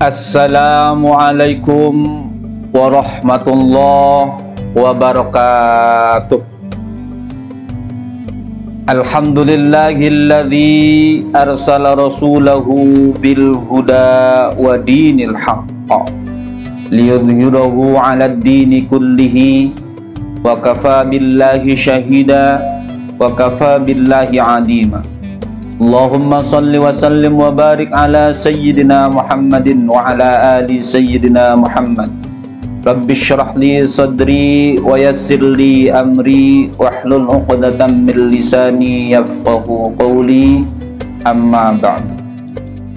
Assalamualaikum warahmatullahi wabarakatuh. Alhamdulillahilladzi arsala rasulahu bil huda wa dinil haqq liyudhhirahu 'alad dini kullihi wa kafa billahi syahida wa kafa billahi 'alima. Allahumma salli wa sallim wa barik ala sayyidina Muhammadin wa ala ali sayyidina Muhammad. Rabbi syrah li sadri wa yassir li amri wahlul 'uqdatam min lisani yafqahu qawli, amma ba'd.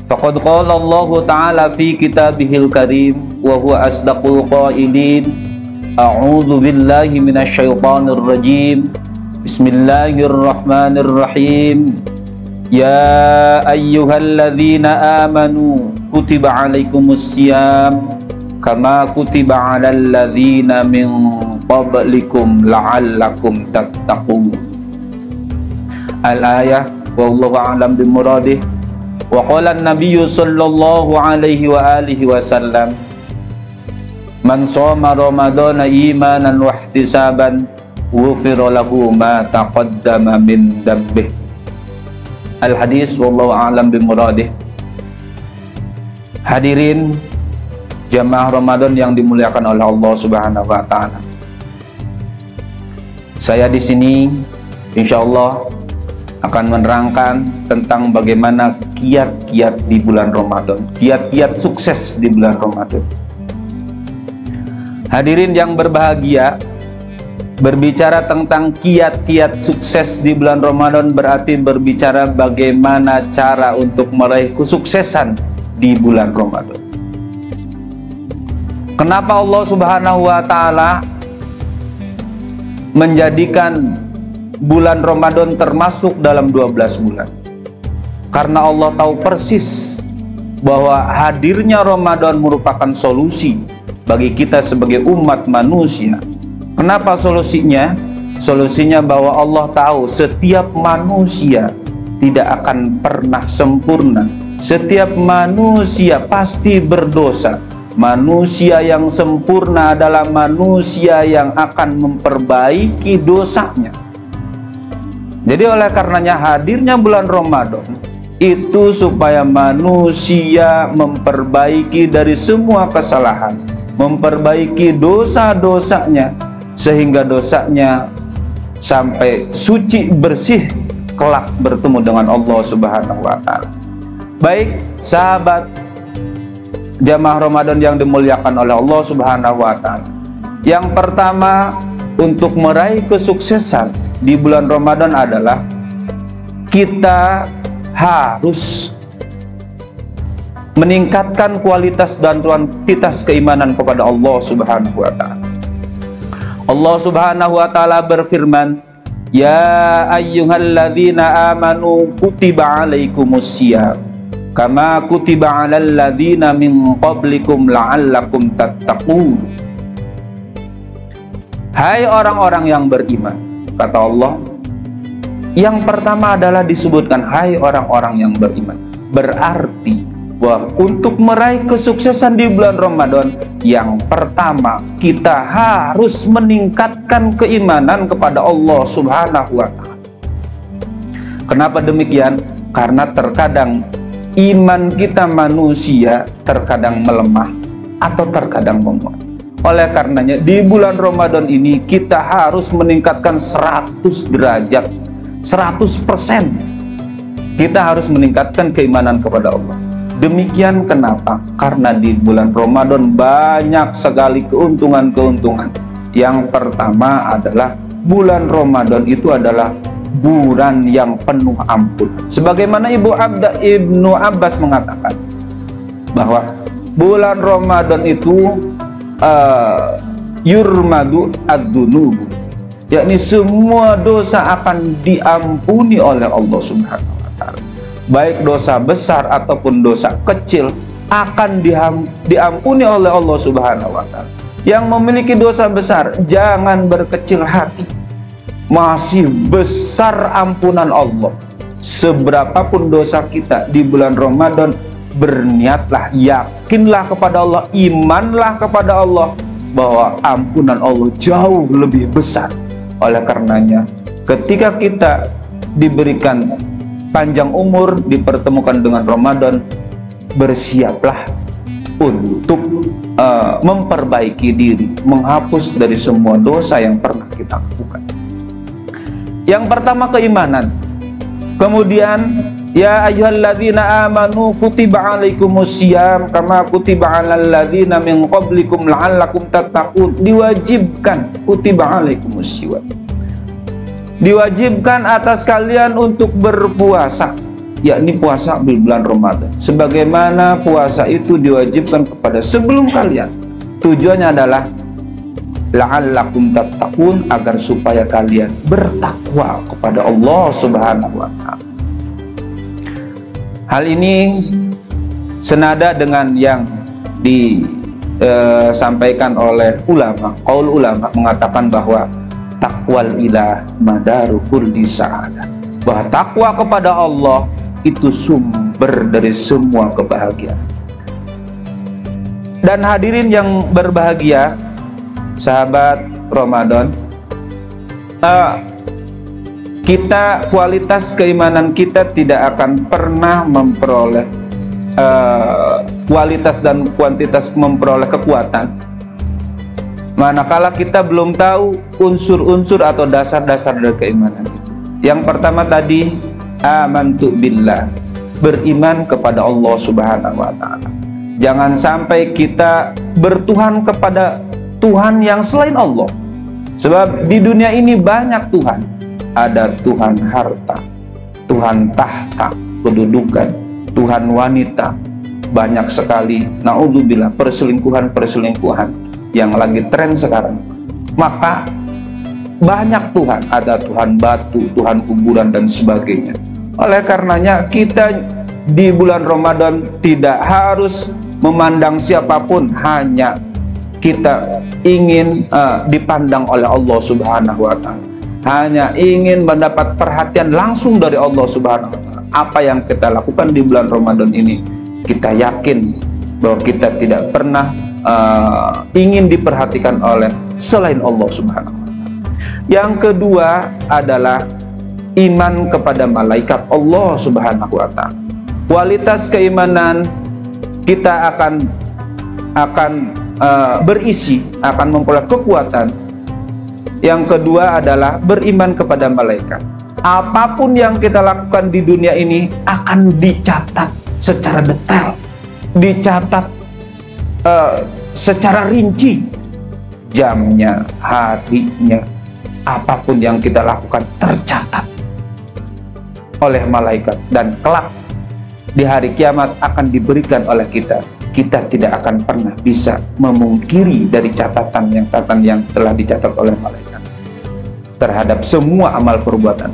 Faqad qala Allah ta'ala fi kitabihil karim wa huwa asdaqul qailin. A'udzu billahi minasy syaithanir rajim. Bismillahirrahmanirrahim. Ya ayyuhalladzina amanu kutiba alaikumus syiyam kama kutiba alal ladzina min qablikum la'allakum tattaqun. Al-ayah, wallahu a'lam bimuradih. Wa qala an-nabiyyu sallallahu alaihi wa alihi wasallam, man shoma ramadhana imanan wa ihtisaban ghufira lahu ma taqaddama min dhanbihi. Al-hadis, wallahu a'lam bimuradih. Hadirin jamaah Ramadan yang dimuliakan oleh Allah Subhanahu wa taala. Saya di sini insyaallah akan menerangkan tentang bagaimana kiat-kiat di bulan Ramadan, kiat-kiat sukses di bulan Ramadan. Hadirin yang berbahagia, berbicara tentang kiat-kiat sukses di bulan Ramadan berarti berbicara bagaimana cara untuk meraih kesuksesan di bulan Ramadan. Kenapa Allah Subhanahu wa taala menjadikan bulan Ramadan termasuk dalam 12 bulan? Karena Allah tahu persis bahwa hadirnya Ramadan merupakan solusi bagi kita sebagai umat manusia. Kenapa solusinya? Solusinya bahwa Allah tahu setiap manusia tidak akan pernah sempurna. Setiap manusia pasti berdosa. Manusia yang sempurna adalah manusia yang akan memperbaiki dosanya. Jadi oleh karenanya hadirnya bulan Ramadan itu supaya manusia memperbaiki dari semua kesalahan, memperbaiki dosa-dosanya, sehingga dosanya sampai suci bersih kelak bertemu dengan Allah Subhanahu wa taala. Baik sahabat jamaah Ramadan yang dimuliakan oleh Allah Subhanahu wa taala, yang pertama untuk meraih kesuksesan di bulan Ramadan adalah kita harus meningkatkan kualitas dan kuantitas keimanan kepada Allah Subhanahu wa taala. Allah Subhanahu wa taala berfirman, ya ayyuhalladzina amanu kutiba alaikumus syiyam kama kutiba alal ladzina min qablikum la'allakum tattaqun. Hai orang-orang yang beriman, kata Allah, yang pertama adalah disebutkan hai orang-orang yang beriman. Berarti bahwa untuk meraih kesuksesan di bulan Ramadan, yang pertama kita harus meningkatkan keimanan kepada Allah Subhanahu wa taala. Kenapa demikian? Karena terkadang iman kita manusia terkadang melemah atau terkadang menguat. Oleh karenanya di bulan Ramadan ini kita harus meningkatkan 100 derajat, 100%. Kita harus meningkatkan keimanan kepada Allah. Demikian kenapa? Karena di bulan Ramadan banyak sekali keuntungan-keuntungan. Yang pertama adalah bulan Ramadan itu adalah bulan yang penuh ampun. Sebagaimana Ibnu Abbas mengatakan bahwa bulan Ramadan itu yurmadu ad-dunubu, yakni semua dosa akan diampuni oleh Allah Subhanahu wa taala. Baik dosa besar ataupun dosa kecil akan diampuni oleh Allah Subhanahu wa taala. Yang memiliki dosa besar jangan berkecil hati. Masih besar ampunan Allah. Seberapapun dosa kita di bulan Ramadan, berniatlah, yakinlah kepada Allah, imanlah kepada Allah bahwa ampunan Allah jauh lebih besar. Oleh karenanya, ketika kita diberikan panjang umur, dipertemukan dengan Ramadan, bersiaplah untuk memperbaiki diri, menghapus dari semua dosa yang pernah kita lakukan. Yang pertama, keimanan. Kemudian, ya ayyuhalladzina amanu kutiba alaikumusiyam kama kutiba alal ladzina min qablikum la'allakum tattaqun. Diwajibkan, kutiba alaikumusiyam, diwajibkan atas kalian untuk berpuasa, yakni puasa di bulan Ramadan. Sebagaimana puasa itu diwajibkan kepada sebelum kalian. Tujuannya adalah la'allakum tattaqun, agar supaya kalian bertakwa kepada Allah Subhanahu wa ta'ala. Hal ini senada dengan yang disampaikan oleh ulama. Qaul ulama mengatakan bahwa taqwal ilah madaru kulli sa'adah, bahwa takwa kepada Allah itu sumber dari semua kebahagiaan. Dan hadirin yang berbahagia, sahabat Ramadan, kita, kualitas keimanan kita tidak akan pernah memperoleh kualitas dan kuantitas memperoleh kekuatan manakala kita belum tahu unsur-unsur atau dasar-dasar dari keimanan itu. Yang pertama tadi, amantu billah, beriman kepada Allah Subhanahu wa ta'ala. Jangan sampai kita bertuhan kepada Tuhan yang selain Allah. Sebab di dunia ini banyak Tuhan. Ada Tuhan harta, Tuhan tahta, kedudukan, Tuhan wanita. Banyak sekali, naudzubillah, perselingkuhan yang lagi tren sekarang. Maka banyak Tuhan, ada Tuhan batu, Tuhan kuburan dan sebagainya. Oleh karenanya kita di bulan Ramadan tidak harus memandang siapapun, hanya kita ingin dipandang oleh Allah Subhanahu wa ta'ala, hanya ingin mendapat perhatian langsung dari Allah Subhanahu wa ta'ala. Apa yang kita lakukan di bulan Ramadan ini, kita yakin bahwa kita tidak pernah ingin diperhatikan oleh selain Allah Subhanahu wa ta'ala. Yang kedua adalah iman kepada malaikat Allah Subhanahu wa ta'ala. Kualitas keimanan kita akan berisi, akan memperoleh kekuatan. Yang kedua adalah beriman kepada malaikat. Apapun yang kita lakukan di dunia ini akan dicatat secara detail, dicatat secara rinci, jamnya, harinya, apapun yang kita lakukan tercatat oleh malaikat, dan kelak di hari kiamat akan diberikan oleh kita. Kita tidak akan pernah bisa memungkiri dari catatan yang telah dicatat oleh malaikat terhadap semua amal perbuatan.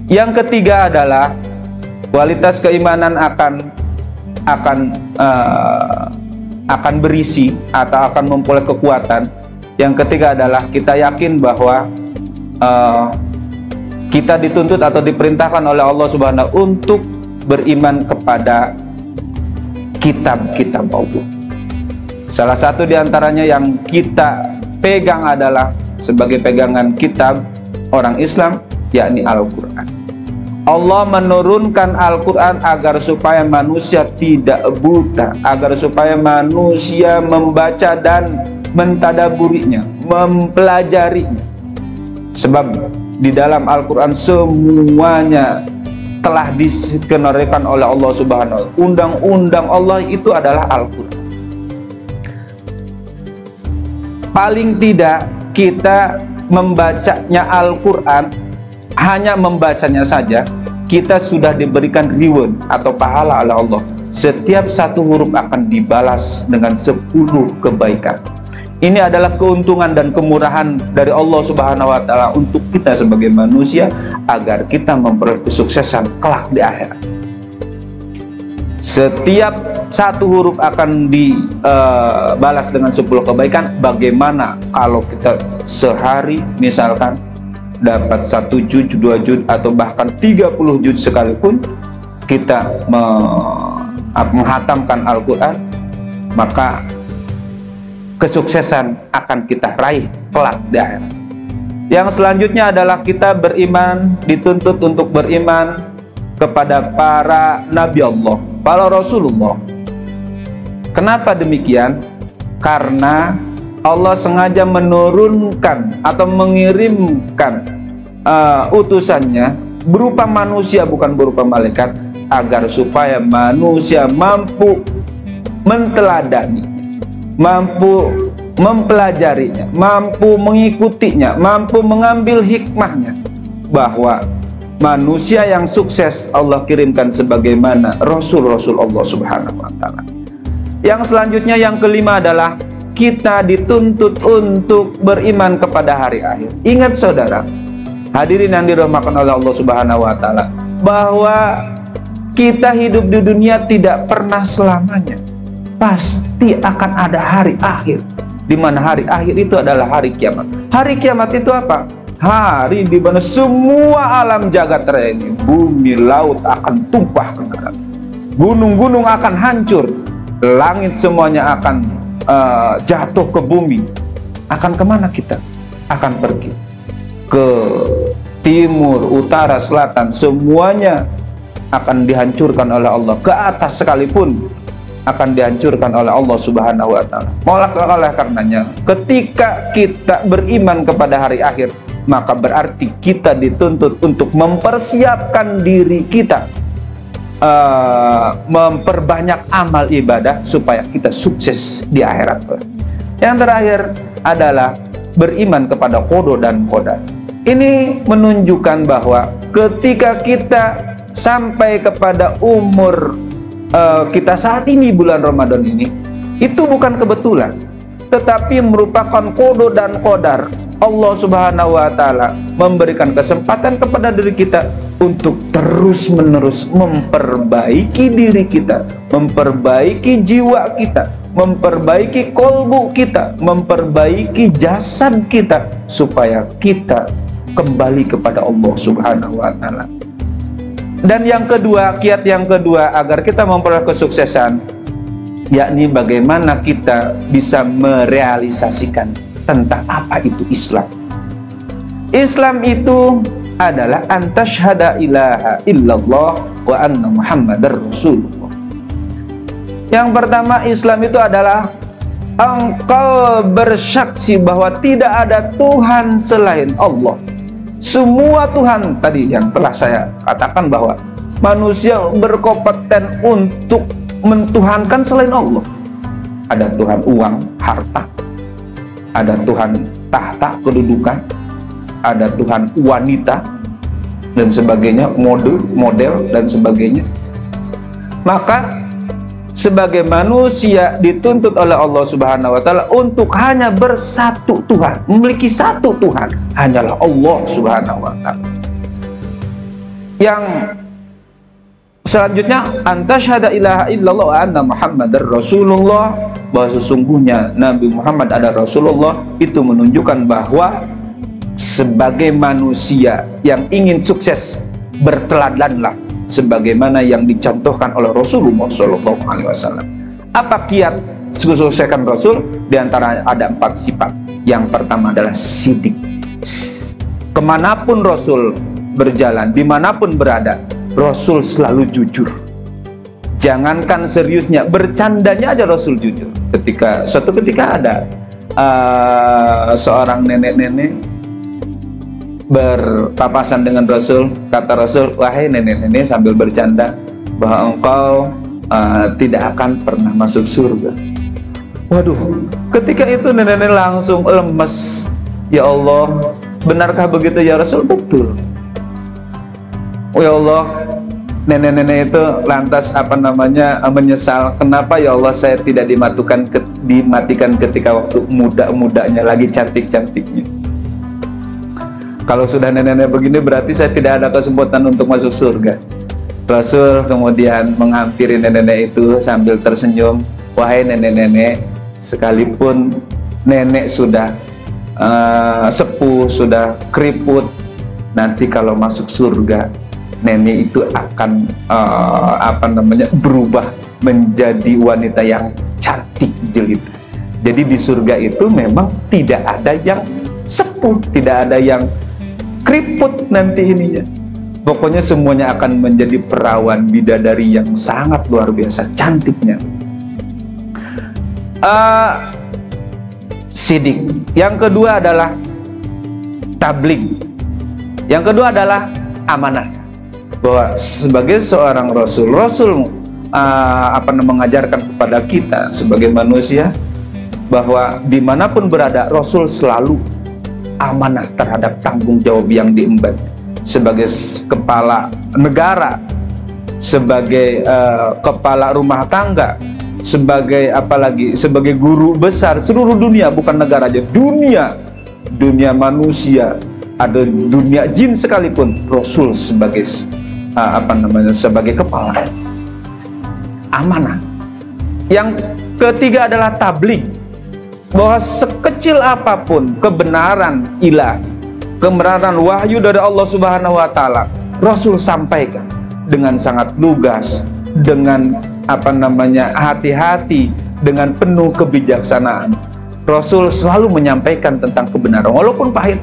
Yang ketiga adalah kualitas keimanan akan berisi atau akan memperoleh kekuatan. Yang ketiga adalah kita yakin bahwa kita dituntut atau diperintahkan oleh Allah Subhanahu untuk beriman kepada kitab-kitab Allah. Salah satu diantaranya yang kita pegang adalah sebagai pegangan kitab orang Islam, yakni Al-Quran. Allah menurunkan Al-Quran agar supaya manusia tidak buta, agar supaya manusia membaca dan mentadaburinya, mempelajarinya. Sebab di dalam Al-Quran semuanya telah diskenarikan oleh Allah Subhanahu wa ta'ala. Undang-undang Allah itu adalah Al-Quran. Paling tidak kita membacanya Al-Quran, hanya membacanya saja, kita sudah diberikan reward atau pahala oleh Allah. Setiap satu huruf akan dibalas dengan 10 kebaikan. Ini adalah keuntungan dan kemurahan dari Allah Subhanahu wa ta'ala untuk kita sebagai manusia, agar kita memperoleh kesuksesan kelak di akhirat. Setiap satu huruf akan dibalas dengan 10 kebaikan. Bagaimana kalau kita sehari misalkan dapat 1 juz, 2 juz, atau bahkan 30 juz sekalipun, kita menghatamkan Al-Quran, maka kesuksesan akan kita raih kelak di akhirat. Yang selanjutnya adalah kita beriman, dituntut untuk beriman kepada para Nabi Allah, para Rasulullah. Kenapa demikian? Karena Allah sengaja menurunkan atau mengirimkan utusannya berupa manusia, bukan berupa malaikat, agar supaya manusia mampu menteladani, mampu mempelajarinya, mampu mengikutinya, mampu mengambil hikmahnya, bahwa manusia yang sukses Allah kirimkan sebagaimana Rasul-Rasul Allah Subhanahu wa Ta'ala. Yang selanjutnya, yang kelima adalah kita dituntut untuk beriman kepada hari akhir. Ingat saudara, hadirin yang dirahmatkan oleh Allah Subhanahu wa Ta'ala, bahwa kita hidup di dunia tidak pernah selamanya. Pasti akan ada hari akhir, di mana hari akhir itu adalah hari kiamat. Hari kiamat itu apa? Hari di mana semua alam jagat raya ini, bumi, laut akan tumpah ke neraka, gunung-gunung akan hancur, langit semuanya akan jatuh ke bumi. Akan kemana kita? Akan pergi ke timur, utara, selatan, semuanya akan dihancurkan oleh Allah. Ke atas sekalipun akan dihancurkan oleh Allah Subhanahu wa Ta'ala. Oleh karenanya, ketika kita beriman kepada hari akhir, maka berarti kita dituntut untuk mempersiapkan diri kita, memperbanyak amal ibadah supaya kita sukses di akhirat. Yang terakhir adalah beriman kepada qada dan qadar. Ini menunjukkan bahwa ketika kita sampai kepada umur kita saat ini, bulan Ramadan ini, itu bukan kebetulan, tetapi merupakan qada dan qadar. Allah Subhanahu wa Ta'ala memberikan kesempatan kepada diri kita untuk terus-menerus memperbaiki diri kita, memperbaiki jiwa kita, memperbaiki kolbu kita, memperbaiki jasad kita, supaya kita kembali kepada Allah Subhanahu wa Ta'ala. Dan yang kedua, kiat yang kedua agar kita memperoleh kesuksesan, yakni bagaimana kita bisa merealisasikan tentang apa itu Islam. Islam itu adalah antashhada ilaha illallah wa anna muhammadar rasulullah. Yang pertama, Islam itu adalah engkau bersaksi bahwa tidak ada Tuhan selain Allah. Semua Tuhan tadi yang telah saya katakan, bahwa manusia berkompeten untuk mentuhankan selain Allah. Ada Tuhan uang, harta, ada Tuhan tahta, kedudukan, ada Tuhan wanita dan sebagainya, model dan sebagainya. Maka sebagai manusia dituntut oleh Allah Subhanahu wa Ta'ala untuk hanya bersatu Tuhan, memiliki satu Tuhan, hanyalah Allah Subhanahu wa Ta'ala. Yang selanjutnya, antashhada ilaha illallah wa anna muhammadar rasulullah, bahwa sesungguhnya Nabi Muhammad adalah Rasulullah. Itu menunjukkan bahwa sebagai manusia yang ingin sukses, berteladanlah sebagaimana yang dicontohkan oleh Rasulullah SAW. Apa kiat kesuksesan Rasul? Di antara ada 4 sifat. Yang pertama adalah sidik. Kemanapun Rasul berjalan, dimanapun berada, Rasul selalu jujur. Jangankan seriusnya, bercandanya aja Rasul jujur. Suatu ketika ada seorang nenek-nenek berpapasan dengan Rasul. Kata Rasul, wahai nenek-nenek, sambil bercanda, bahwa engkau tidak akan pernah masuk surga. Waduh, ketika itu nenek-nenek langsung lemes. Ya Allah, benarkah begitu ya Rasul? Betul. Oh ya Allah, nenek-nenek itu lantas menyesal. Kenapa ya Allah saya tidak dimatikan ketika waktu muda-mudanya, lagi cantik-cantiknya. Kalau sudah nenek-nenek begini berarti saya tidak ada kesempatan untuk masuk surga. Rasul kemudian menghampiri nenek-nenek itu sambil tersenyum. Wahai nenek-nenek, sekalipun nenek sudah sepuh, sudah keriput, nanti kalau masuk surga nenek itu akan berubah menjadi wanita yang cantik jelita. Jadi di surga itu memang tidak ada yang sepuh, tidak ada yang keriput nanti ininya. Pokoknya semuanya akan menjadi perawan bidadari yang sangat luar biasa cantiknya. Sidik. Yang kedua adalah tabligh. Yang kedua adalah amanah. Bahwa sebagai seorang Rasul mengajarkan kepada kita sebagai manusia bahwa dimanapun berada, Rasul selalu amanah terhadap tanggung jawab yang diemban sebagai kepala negara, sebagai kepala rumah tangga, sebagai sebagai guru besar seluruh dunia, bukan negara aja, dunia manusia, ada dunia jin sekalipun, Rasul sebagai sebagai kepala amanah. Yang ketiga adalah tabligh, bahwa sekecil apapun kebenaran ilahi, kebenaran wahyu dari Allah Subhanahu wa taala, Rasul sampaikan dengan sangat lugas, dengan hati-hati, dengan penuh kebijaksanaan. Rasul selalu menyampaikan tentang kebenaran, walaupun pahit.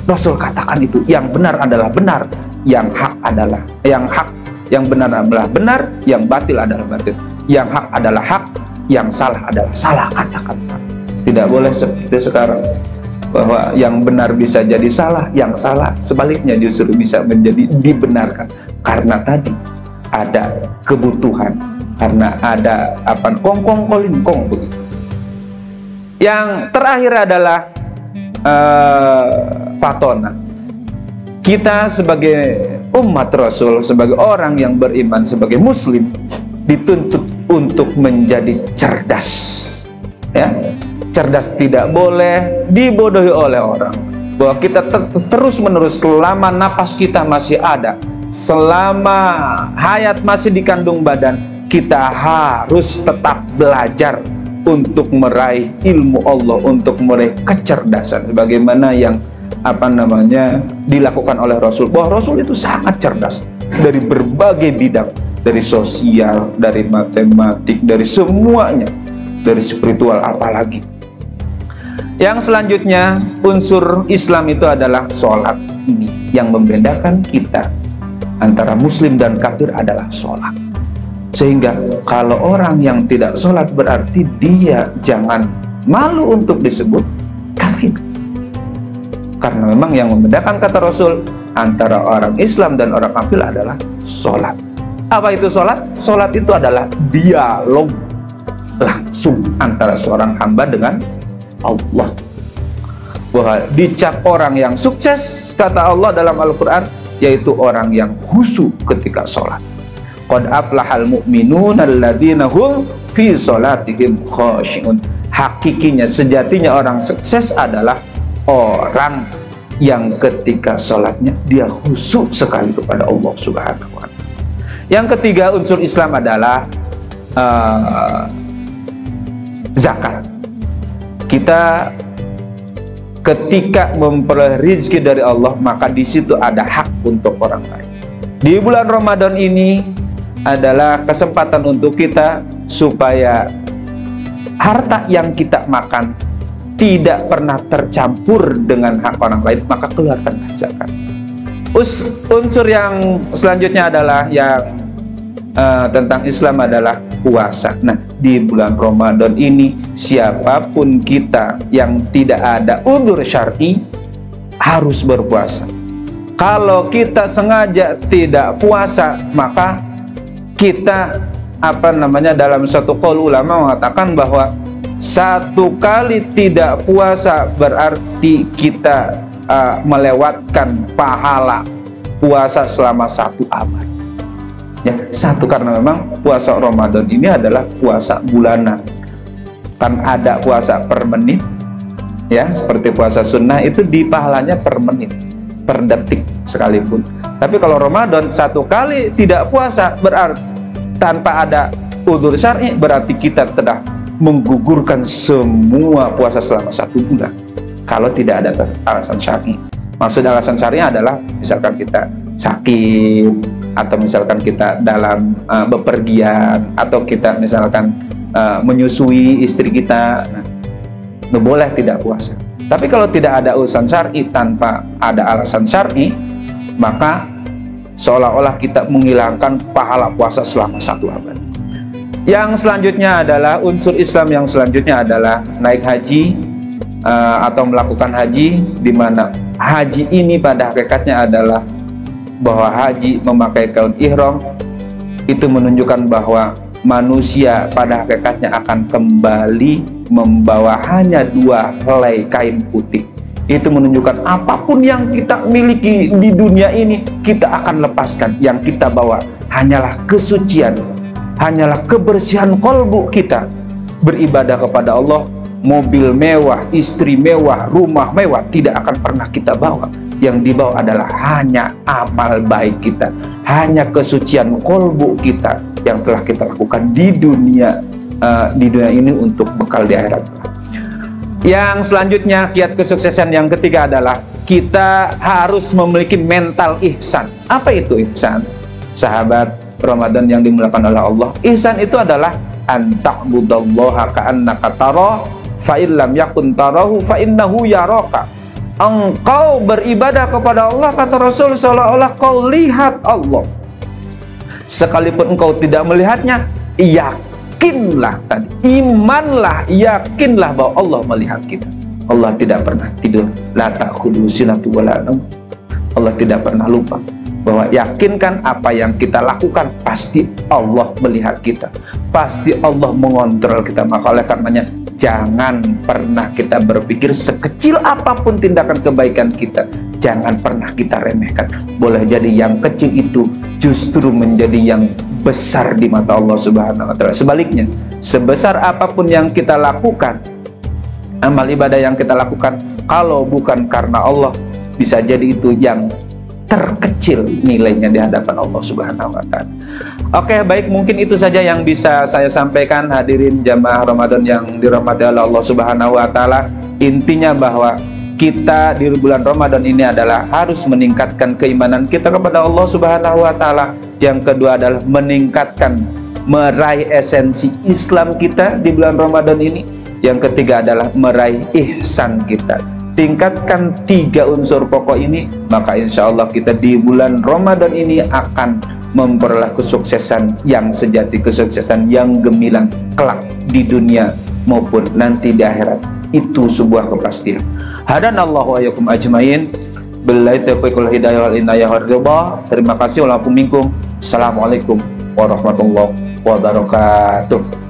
Rasul katakan itu yang benar adalah benar, yang hak adalah yang hak, yang benar adalah benar, yang batil adalah batil, yang hak adalah hak, yang salah adalah salah. Katakan salah. Tidak boleh seperti sekarang, bahwa yang benar bisa jadi salah, yang salah sebaliknya justru bisa menjadi dibenarkan, karena tadi ada kebutuhan, karena ada kongkong kolingkong begitu. Yang terakhir adalah patona. Kita sebagai umat Rasul, sebagai orang yang beriman, sebagai muslim, dituntut untuk menjadi cerdas, ya. Cerdas, tidak boleh dibodohi oleh orang. Bahwa kita terus menerus selama napas kita masih ada, selama hayat masih dikandung badan, kita harus tetap belajar untuk meraih ilmu Allah, untuk meraih kecerdasan sebagaimana yang dilakukan oleh Rasul. Bahwa Rasul itu sangat cerdas dari berbagai bidang, dari sosial, dari matematik, dari semuanya, dari spiritual apalagi. Yang selanjutnya, unsur Islam itu adalah sholat. Ini yang membedakan kita antara muslim dan kafir adalah sholat. Sehingga kalau orang yang tidak sholat, berarti dia jangan malu untuk disebut kafir. Karena memang yang membedakan, kata Rasul, antara orang Islam dan orang kafir adalah sholat. Apa itu sholat? Sholat itu adalah dialog langsung antara seorang hamba dengan Allah. Bahwa dicap orang yang sukses, kata Allah dalam Al-Quran, yaitu orang yang khusyuk ketika sholat. Qad aflahal mu'minun alladzina hum fi sholatihim khashi'un. Hakikinya, sejatinya orang sukses adalah orang yang ketika sholatnya dia khusyuk sekali kepada Allah Subhanahu wa ta'ala. Yang ketiga, unsur Islam adalah zakat. Kita ketika memperoleh rezeki dari Allah, maka di situ ada hak untuk orang lain. Di bulan Ramadan ini adalah kesempatan untuk kita supaya harta yang kita makan tidak pernah tercampur dengan hak orang lain, maka keluarkan zakat. Unsur yang selanjutnya adalah yang tentang Islam adalah puasa. Nah, di bulan Ramadan ini siapapun kita yang tidak ada udzur syar'i harus berpuasa. Kalau kita sengaja tidak puasa, maka kita dalam satu qaul ulama mengatakan bahwa satu kali tidak puasa berarti kita melewatkan pahala puasa selama 1 abad. Ya, satu, karena memang puasa Ramadan ini adalah puasa bulanan. Kan ada puasa per menit, ya, seperti puasa sunnah itu di pahalanya per menit, per detik sekalipun. Tapi kalau Ramadan satu kali tidak puasa berarti tanpa ada udzur syar'i, berarti kita telah menggugurkan semua puasa selama 1 bulan. Kalau tidak ada alasan syar'i. Maksud alasan syar'i adalah misalkan kita sakit atau misalkan kita dalam bepergian, atau kita misalkan menyusui istri kita, boleh tidak puasa. Tapi kalau tidak ada urusan syar'i, tanpa ada alasan syar'i, maka seolah-olah kita menghilangkan pahala puasa selama 1 abad. Yang selanjutnya adalah unsur Islam yang selanjutnya adalah naik haji atau melakukan haji, di mana haji ini pada hakikatnya adalah bahwa haji memakai kain ihram itu menunjukkan bahwa manusia pada hakikatnya akan kembali membawa hanya 2 helai kain putih. Itu menunjukkan apapun yang kita miliki di dunia ini kita akan lepaskan. Yang kita bawa hanyalah kesucian, hanyalah kebersihan kolbu kita. Beribadah kepada Allah, mobil mewah, istri mewah, rumah mewah tidak akan pernah kita bawa. Yang dibawa adalah hanya amal baik kita, hanya kesucian kolbu kita yang telah kita lakukan di dunia ini untuk bekal di akhirat. Yang selanjutnya, kiat kesuksesan yang ketiga adalah kita harus memiliki mental ihsan. Apa itu ihsan? Sahabat Ramadan yang dimuliakan oleh Allah, ihsan itu adalah anta'budallaha ka'annaka tara fa illam yakun tarahu fa innahu yaraka. Engkau beribadah kepada Allah, kata Rasul, seolah-olah kau lihat Allah. Sekalipun engkau tidak melihatnya, yakinlah tadi, imanlah, yakinlah bahwa Allah melihat kita. Allah tidak pernah tidur, la ta'khudhuhu sinatun wa la naum. Allah tidak pernah lupa, bahwa yakinkan apa yang kita lakukan pasti Allah melihat kita, pasti Allah mengontrol kita. Maka oleh karenanya jangan pernah kita berpikir sekecil apapun tindakan kebaikan kita, jangan pernah kita remehkan. Boleh jadi yang kecil itu justru menjadi yang besar di mata Allah Subhanahu wa Ta'ala. Sebaliknya, sebesar apapun yang kita lakukan, amal ibadah yang kita lakukan, kalau bukan karena Allah, bisa jadi itu yang terkecil nilainya di hadapan Allah Subhanahu wa Ta'ala. Oke, baik, mungkin itu saja yang bisa saya sampaikan, hadirin jamaah Ramadan yang dirahmati oleh Allah Subhanahu wa Ta'ala. Intinya bahwa kita di bulan Ramadan ini adalah harus meningkatkan keimanan kita kepada Allah Subhanahu wa Ta'ala. Yang kedua adalah meningkatkan, meraih esensi Islam kita di bulan Ramadan ini. Yang ketiga adalah meraih ihsan kita. Tingkatkan 3 unsur pokok ini, maka insya Allah kita di bulan Ramadan ini akan memperoleh kesuksesan yang sejati, kesuksesan yang gemilang kelak di dunia maupun nanti di akhirat. Itu sebuah kepastian. Hadanallahu wa iyyakum ajmain. Billahi taufiq wal hidayah wal inayah wal ridha. Terima kasih. Assalamualaikum warahmatullahi wabarakatuh.